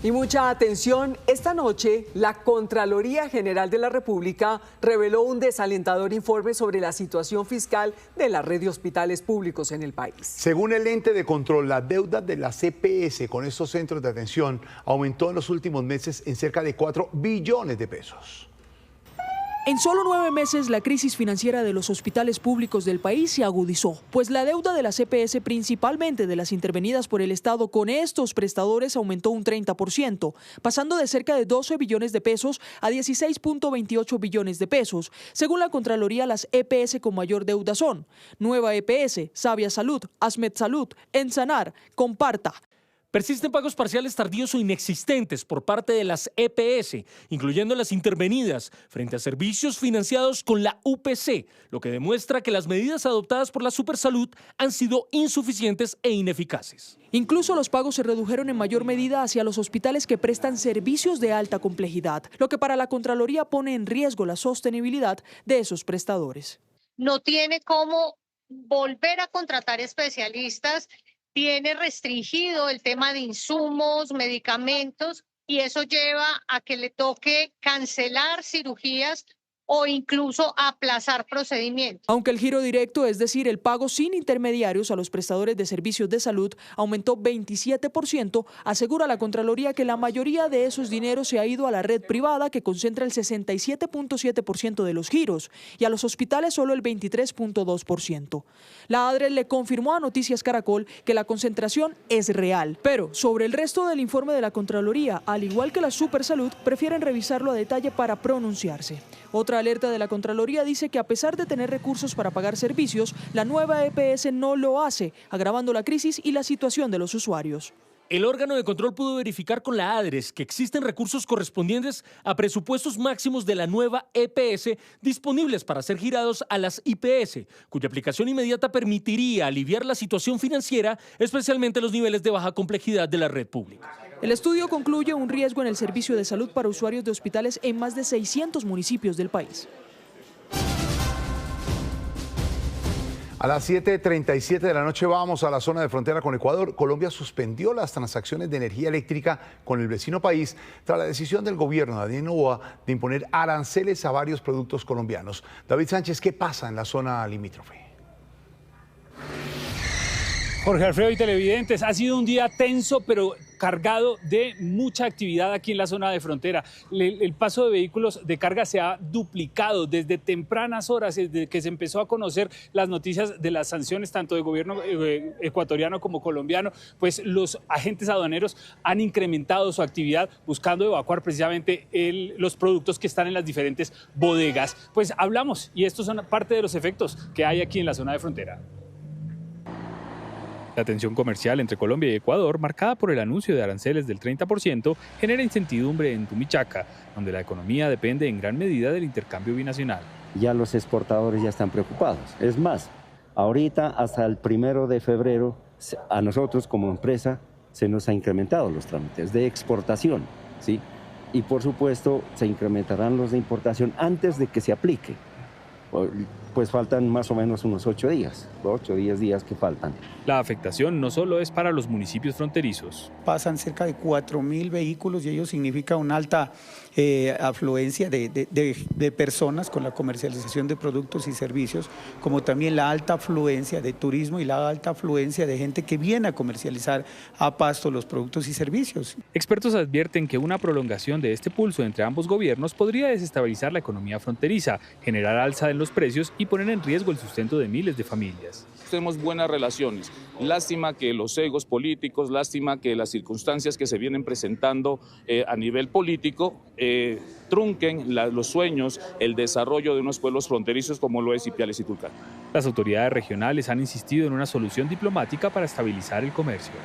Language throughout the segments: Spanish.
Y mucha atención, esta noche la Contraloría General de la República reveló un desalentador informe sobre la situación fiscal de la red de hospitales públicos en el país. Según el ente de control, la deuda de la EPS con estos centros de atención aumentó en los últimos meses en cerca de 4 billones de pesos. En solo 9 meses, la crisis financiera de los hospitales públicos del país se agudizó, pues la deuda de las EPS, principalmente de las intervenidas por el Estado con estos prestadores, aumentó un 30%, pasando de cerca de 12 billones de pesos a 16.28 billones de pesos. Según la Contraloría, las EPS con mayor deuda son Nueva EPS, Sabia Salud, Asmed Salud, Ensanar, Comparta. Persisten pagos parciales tardíos o inexistentes por parte de las EPS, incluyendo las intervenidas, frente a servicios financiados con la UPC, lo que demuestra que las medidas adoptadas por la Supersalud han sido insuficientes e ineficaces. Incluso los pagos se redujeron en mayor medida hacia los hospitales que prestan servicios de alta complejidad, lo que para la Contraloría pone en riesgo la sostenibilidad de esos prestadores. No tiene cómo volver a contratar especialistas. Tiene restringido el tema de insumos, medicamentos, y eso lleva a que le toque cancelar cirugías o incluso aplazar procedimientos. Aunque el giro directo, es decir, el pago sin intermediarios a los prestadores de servicios de salud, aumentó 27%, asegura la Contraloría que la mayoría de esos dineros se ha ido a la red privada, que concentra el 67.7% de los giros, y a los hospitales solo el 23.2%. La ADRE le confirmó a Noticias Caracol que la concentración es real, pero sobre el resto del informe de la Contraloría, al igual que la Supersalud, prefieren revisarlo a detalle para pronunciarse. Otra alerta de la Contraloría dice que a pesar de tener recursos para pagar servicios, la nueva EPS no lo hace, agravando la crisis y la situación de los usuarios. El órgano de control pudo verificar con la ADRES que existen recursos correspondientes a presupuestos máximos de la nueva EPS disponibles para ser girados a las IPS, cuya aplicación inmediata permitiría aliviar la situación financiera, especialmente los niveles de baja complejidad de la red pública. El estudio concluye un riesgo en el servicio de salud para usuarios de hospitales en más de 600 municipios del país. A las 7:37 de la noche vamos a la zona de frontera con Ecuador. Colombia suspendió las transacciones de energía eléctrica con el vecino país tras la decisión del gobierno de Daniel Noboa de imponer aranceles a varios productos colombianos. David Sánchez, ¿qué pasa en la zona limítrofe? Jorge Alfredo y televidentes, ha sido un día tenso pero cargado de mucha actividad aquí en la zona de frontera. El paso de vehículos de carga se ha duplicado desde tempranas horas, desde que se empezó a conocer las noticias de las sanciones tanto del gobierno ecuatoriano como colombiano, pues los agentes aduaneros han incrementado su actividad buscando evacuar precisamente los productos que están en las diferentes bodegas. Pues hablamos y estos son parte de los efectos que hay aquí en la zona de frontera. La tensión comercial entre Colombia y Ecuador, marcada por el anuncio de aranceles del 30%, genera incertidumbre en Tumichaca, donde la economía depende en gran medida del intercambio binacional. Ya los exportadores ya están preocupados. Es más, ahorita hasta el 1 de febrero, a nosotros como empresa se nos ha incrementado los trámites de exportación, ¿sí? Y por supuesto se incrementarán los de importación antes de que se aplique. Pues faltan más o menos unos 8 días, 8 o 10 días que faltan. La afectación no solo es para los municipios fronterizos. Pasan cerca de 4.000 vehículos y ello significa una alta afluencia de personas con la comercialización de productos y servicios, como también la alta afluencia de turismo y la alta afluencia de gente que viene a comercializar a Pasto los productos y servicios. Expertos advierten que una prolongación de este pulso entre ambos gobiernos podría desestabilizar la economía fronteriza, generar alza en los precios y poner en riesgo el sustento de miles de familias. Tenemos buenas relaciones. Lástima que los egos políticos, lástima que las circunstancias que se vienen presentando a nivel político trunquen los sueños, el desarrollo de unos pueblos fronterizos como lo es Ipiales y Tulcán. Las autoridades regionales han insistido en una solución diplomática para estabilizar el comercio.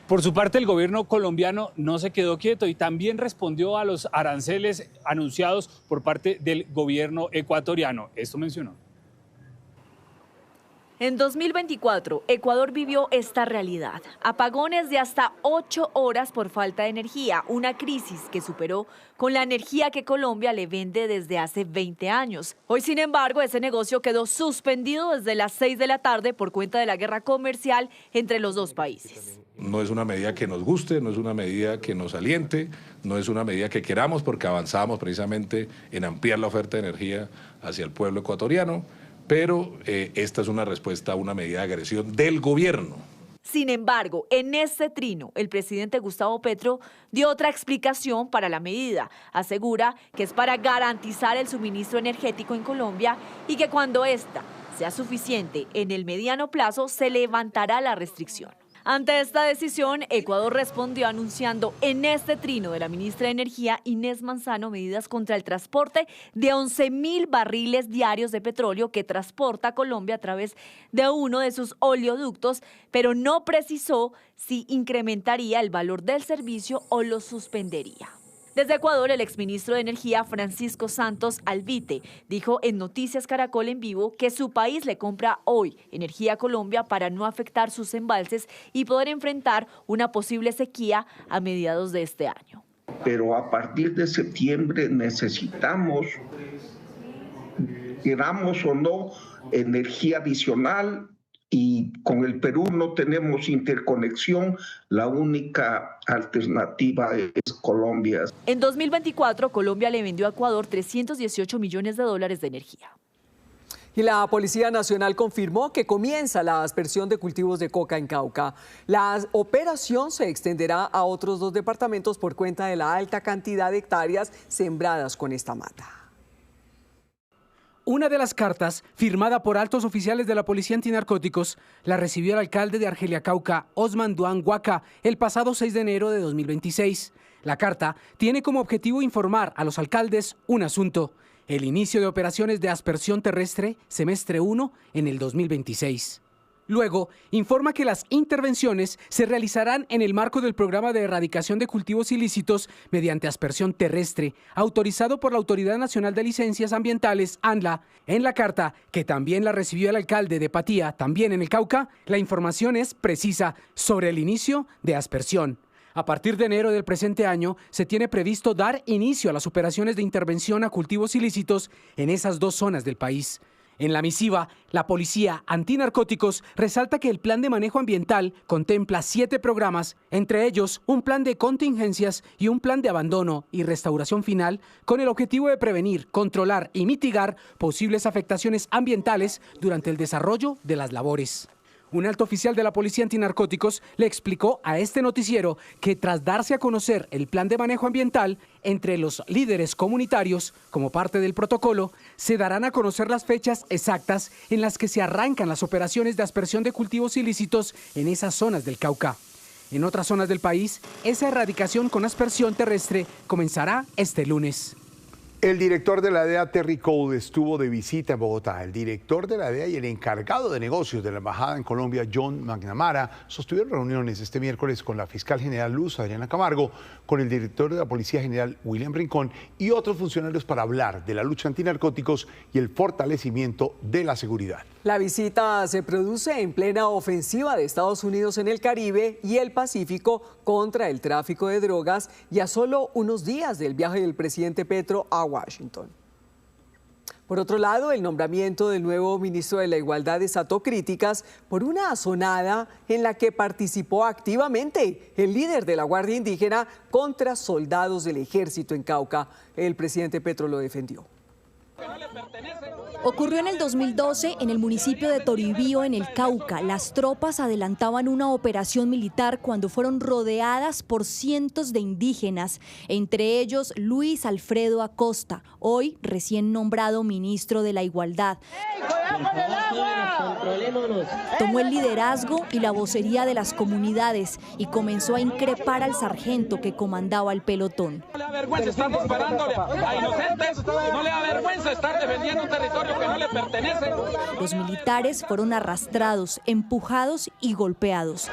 Por su parte, el gobierno colombiano no se quedó quieto y también respondió a los aranceles anunciados por parte del gobierno ecuatoriano. Esto mencionó. En 2024, Ecuador vivió esta realidad. Apagones de hasta 8 horas por falta de energía, una crisis que superó con la energía que Colombia le vende desde hace 20 años. Hoy, sin embargo, ese negocio quedó suspendido desde las 6 de la tarde por cuenta de la guerra comercial entre los dos países. No es una medida que nos guste, no es una medida que nos aliente, no es una medida que queramos porque avanzamos precisamente en ampliar la oferta de energía hacia el pueblo ecuatoriano, pero esta es una respuesta a una medida de agresión del gobierno. Sin embargo, en este trino, el presidente Gustavo Petro dio otra explicación para la medida. Asegura que es para garantizar el suministro energético en Colombia y que cuando esta sea suficiente en el mediano plazo, se levantará la restricción. Ante esta decisión, Ecuador respondió anunciando en este trino de la ministra de Energía, Inés Manzano, medidas contra el transporte de 11.000 barriles diarios de petróleo que transporta Colombia a través de uno de sus oleoductos, pero no precisó si incrementaría el valor del servicio o lo suspendería. Desde Ecuador, el exministro de Energía, Francisco Santos Alvite, dijo en Noticias Caracol en vivo que su país le compra hoy energía a Colombia para no afectar sus embalses y poder enfrentar una posible sequía a mediados de este año. Pero a partir de septiembre necesitamos, queramos o no, energía adicional. Y con el Perú no tenemos interconexión, la única alternativa es Colombia. En 2024, Colombia le vendió a Ecuador $318 millones de energía. Y la Policía Nacional confirmó que comienza la aspersión de cultivos de coca en Cauca. La operación se extenderá a otros 2 departamentos por cuenta de la alta cantidad de hectáreas sembradas con esta mata. Una de las cartas, firmada por altos oficiales de la Policía Antinarcóticos, la recibió el alcalde de Argelia Cauca, Osman Duan Huaca, el pasado 6 de enero de 2026. La carta tiene como objetivo informar a los alcaldes un asunto: el inicio de operaciones de aspersión terrestre, semestre 1, en el 2026. Luego, informa que las intervenciones se realizarán en el marco del programa de erradicación de cultivos ilícitos mediante aspersión terrestre, autorizado por la Autoridad Nacional de Licencias Ambientales, ANLA. En la carta, que también la recibió el alcalde de Patía, también en el Cauca, la información es precisa sobre el inicio de aspersión. A partir de enero del presente año, se tiene previsto dar inicio a las operaciones de intervención a cultivos ilícitos en esas 2 zonas del país. En la misiva, la Policía Antinarcóticos resalta que el Plan de Manejo Ambiental contempla 7 programas, entre ellos un plan de contingencias y un plan de abandono y restauración final, con el objetivo de prevenir, controlar y mitigar posibles afectaciones ambientales durante el desarrollo de las labores. Un alto oficial de la Policía Antinarcóticos le explicó a este noticiero que tras darse a conocer el plan de manejo ambiental entre los líderes comunitarios como parte del protocolo, se darán a conocer las fechas exactas en las que se arrancan las operaciones de aspersión de cultivos ilícitos en esas zonas del Cauca. En otras zonas del país, esa erradicación con aspersión terrestre comenzará este lunes. El director de la DEA, Terry Cole, estuvo de visita en Bogotá. El director de la DEA y el encargado de negocios de la Embajada en Colombia, John McNamara, sostuvieron reuniones este miércoles con la fiscal general Luz Adriana Camargo, con el director de la Policía General, William Rincón, y otros funcionarios para hablar de la lucha antinarcóticos y el fortalecimiento de la seguridad. La visita se produce en plena ofensiva de Estados Unidos en el Caribe y el Pacífico contra el tráfico de drogas, y a solo unos días del viaje del presidente Petro a Washington. Por otro lado, el nombramiento del nuevo ministro de la Igualdad desató críticas por una asonada en la que participó activamente el líder de la Guardia Indígena contra soldados del ejército en Cauca. El presidente Petro lo defendió. Ocurrió en el 2012 en el municipio de Toribío, en el Cauca. Las tropas adelantaban una operación militar cuando fueron rodeadas por cientos de indígenas, entre ellos Luis Alfredo Acosta, hoy recién nombrado ministro de la Igualdad. Tomó el liderazgo y la vocería de las comunidades y comenzó a increpar al sargento que comandaba el pelotón. No le da vergüenza estar disparándole a inocentes, no le da vergüenza estar defendiendo un territorio que no le pertenece. Los militares fueron arrastrados, empujados y golpeados.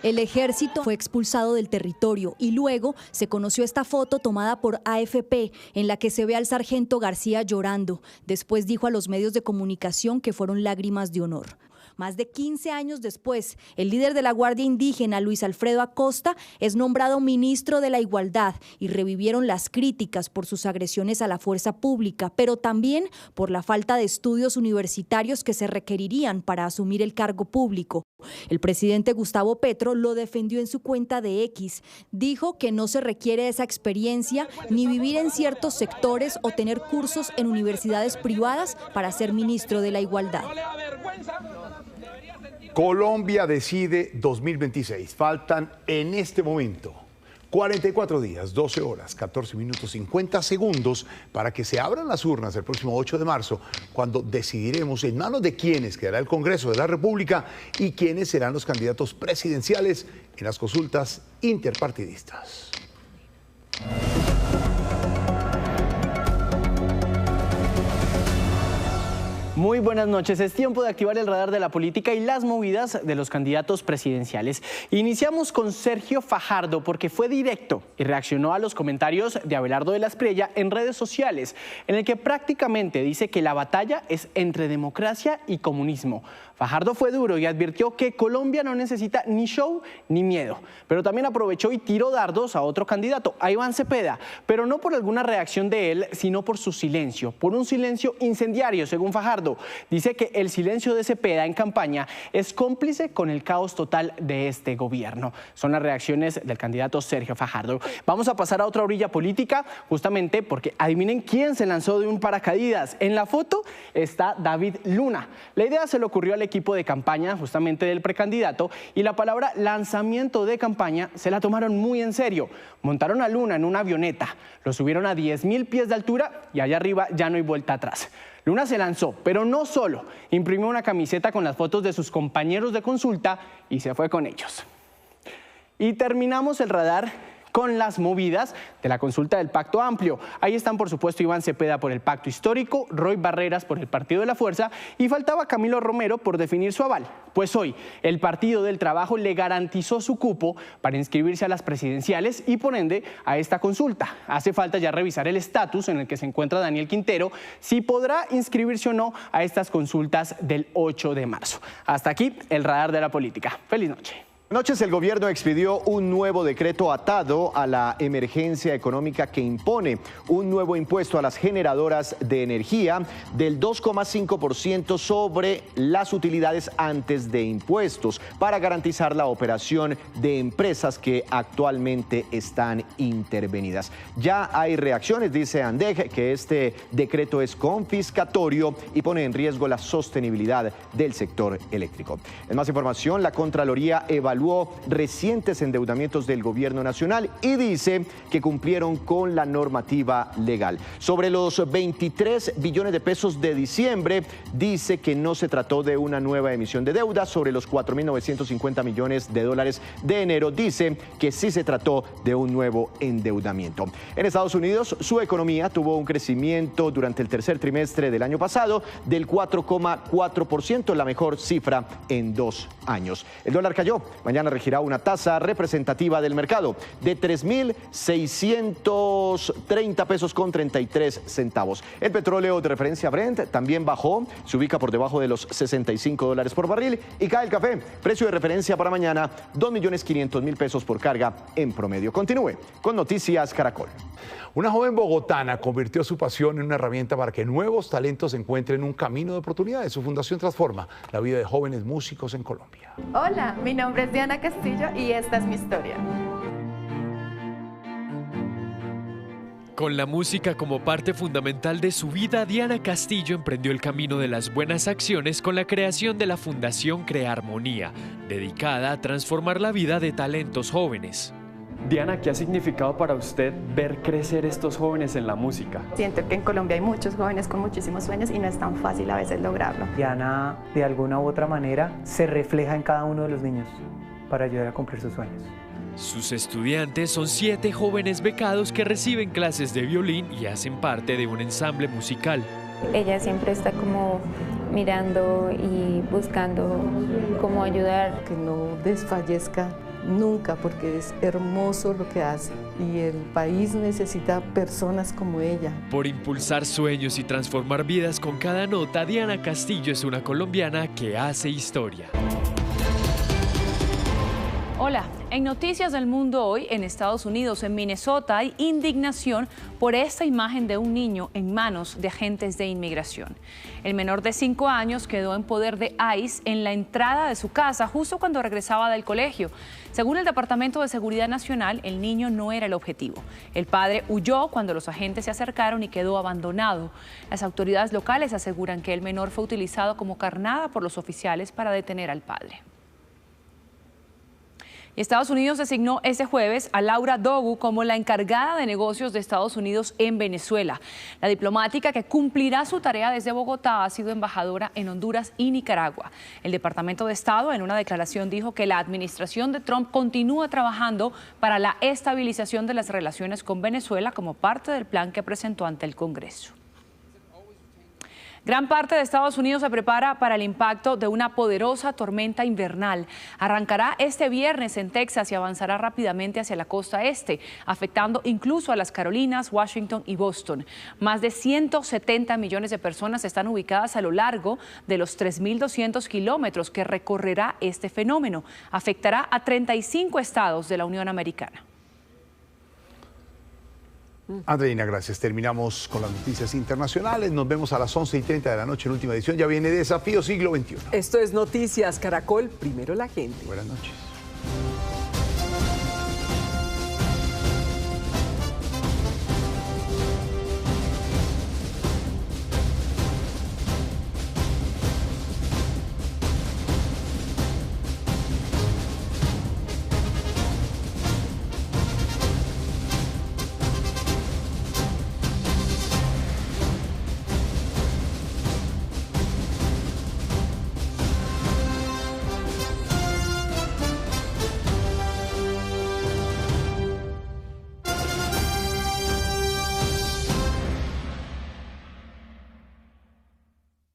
El ejército fue expulsado del territorio y luego se conoció esta foto tomada por AFP en la que se ve al sargento García llorando. Después dijo a los medios de comunicación que fueron lágrimas de honor. Más de 15 años después, el líder de la Guardia Indígena, Luis Alfredo Acosta, es nombrado ministro de la Igualdad y revivieron las críticas por sus agresiones a la fuerza pública, pero también por la falta de estudios universitarios que se requerirían para asumir el cargo público. El presidente Gustavo Petro lo defendió en su cuenta de X. Dijo que no se requiere esa experiencia ni vivir en ciertos sectores o tener cursos en universidades privadas para ser ministro de la Igualdad. Colombia decide 2026. Faltan en este momento 44 días, 12 horas, 14 minutos, 50 segundos para que se abran las urnas el próximo 8 de marzo, cuando decidiremos en manos de quiénes quedará el Congreso de la República y quiénes serán los candidatos presidenciales en las consultas interpartidistas. Muy buenas noches. Es tiempo de activar el radar de la política y las movidas de los candidatos presidenciales. Iniciamos con Sergio Fajardo porque fue directo y reaccionó a los comentarios de Abelardo de la Espriella en redes sociales, en el que prácticamente dice que la batalla es entre democracia y comunismo. Fajardo fue duro y advirtió que Colombia no necesita ni show ni miedo, pero también aprovechó y tiró dardos a otro candidato, a Iván Cepeda, pero no por alguna reacción de él, sino por su silencio, por un silencio incendiario, según Fajardo. Dice que el silencio de Cepeda en campaña es cómplice con el caos total de este gobierno. Son las reacciones del candidato Sergio Fajardo. Vamos a pasar a otra orilla política, justamente porque adivinen quién se lanzó de un paracaídas. En la foto está David Luna. La idea se le ocurrió al equipo de campaña justamente del precandidato y la palabra lanzamiento de campaña se la tomaron muy en serio. Montaron a Luna en una avioneta, lo subieron a 10.000 pies de altura y allá arriba ya no hay vuelta atrás. Luna se lanzó, pero no solo, imprimió una camiseta con las fotos de sus compañeros de consulta y se fue con ellos. Y terminamos el radar con las movidas de la consulta del Pacto Amplio. Ahí están, por supuesto, Iván Cepeda por el Pacto Histórico, Roy Barreras por el Partido de la Fuerza y faltaba Camilo Romero por definir su aval. Pues hoy, el Partido del Trabajo le garantizó su cupo para inscribirse a las presidenciales y, por ende, a esta consulta. Hace falta ya revisar el estatus en el que se encuentra Daniel Quintero, si podrá inscribirse o no a estas consultas del 8 de marzo. Hasta aquí, el radar de la política. Feliz noche. Anoche el gobierno expidió un nuevo decreto atado a la emergencia económica que impone un nuevo impuesto a las generadoras de energía del 2,5% sobre las utilidades antes de impuestos para garantizar la operación de empresas que actualmente están intervenidas. Ya hay reacciones, dice ANDEC, que este decreto es confiscatorio y pone en riesgo la sostenibilidad del sector eléctrico. En más información, la Contraloría evaluó recientes endeudamientos del gobierno nacional y dice que cumplieron con la normativa legal. Sobre los 23 billones de pesos de diciembre, dice que no se trató de una nueva emisión de deuda. Sobre los 4.950 millones de dólares de enero, dice que sí se trató de un nuevo endeudamiento. En Estados Unidos, su economía tuvo un crecimiento durante el tercer trimestre del año pasado del 4,4%, la mejor cifra en 2 años. El dólar cayó. Mañana regirá una tasa representativa del mercado de 3.630 pesos con 33 centavos. El petróleo de referencia Brent también bajó, se ubica por debajo de los $65 por barril y cae el café. Precio de referencia para mañana, 2.500.000 pesos por carga en promedio. Continúe con Noticias Caracol. Una joven bogotana convirtió su pasión en una herramienta para que nuevos talentos encuentren un camino de oportunidades. Su fundación transforma la vida de jóvenes músicos en Colombia. Hola, mi nombre es Diana Castillo y esta es mi historia. Con la música como parte fundamental de su vida, Diana Castillo emprendió el camino de las buenas acciones con la creación de la Fundación Crearmonía, dedicada a transformar la vida de talentos jóvenes. Diana, ¿qué ha significado para usted ver crecer estos jóvenes en la música? Siento que en Colombia hay muchos jóvenes con muchísimos sueños y no es tan fácil a veces lograrlo. Diana, de alguna u otra manera, se refleja en cada uno de los niños para ayudar a cumplir sus sueños. Sus estudiantes son 7 jóvenes becados que reciben clases de violín y hacen parte de un ensamble musical. Ella siempre está como mirando y buscando cómo ayudar. Que no desfallezca nunca, porque es hermoso lo que hace y el país necesita personas como ella. Por impulsar sueños y transformar vidas con cada nota, Diana Castillo es una colombiana que hace historia. Hola, en Noticias del Mundo hoy, en Estados Unidos, en Minnesota, hay indignación por esta imagen de un niño en manos de agentes de inmigración. El menor de 5 años quedó en poder de ICE en la entrada de su casa justo cuando regresaba del colegio. Según el Departamento de Seguridad Nacional, el niño no era el objetivo. El padre huyó cuando los agentes se acercaron y quedó abandonado. Las autoridades locales aseguran que el menor fue utilizado como carnada por los oficiales para detener al padre. Estados Unidos designó este jueves a Laura Dogu como la encargada de negocios de Estados Unidos en Venezuela. La diplomática que cumplirá su tarea desde Bogotá ha sido embajadora en Honduras y Nicaragua. El Departamento de Estado en una declaración dijo que la administración de Trump continúa trabajando para la estabilización de las relaciones con Venezuela como parte del plan que presentó ante el Congreso. Gran parte de Estados Unidos se prepara para el impacto de una poderosa tormenta invernal. Arrancará este viernes en Texas y avanzará rápidamente hacia la costa este, afectando incluso a las Carolinas, Washington y Boston. Más de 170 millones de personas están ubicadas a lo largo de los 3.200 kilómetros que recorrerá este fenómeno. Afectará a 35 estados de la Unión Americana. Andreina, gracias. Terminamos con las noticias internacionales. Nos vemos a las 11:30 de la noche en última edición. Ya viene Desafío Siglo XXI. Esto es Noticias Caracol, primero la gente. Buenas noches.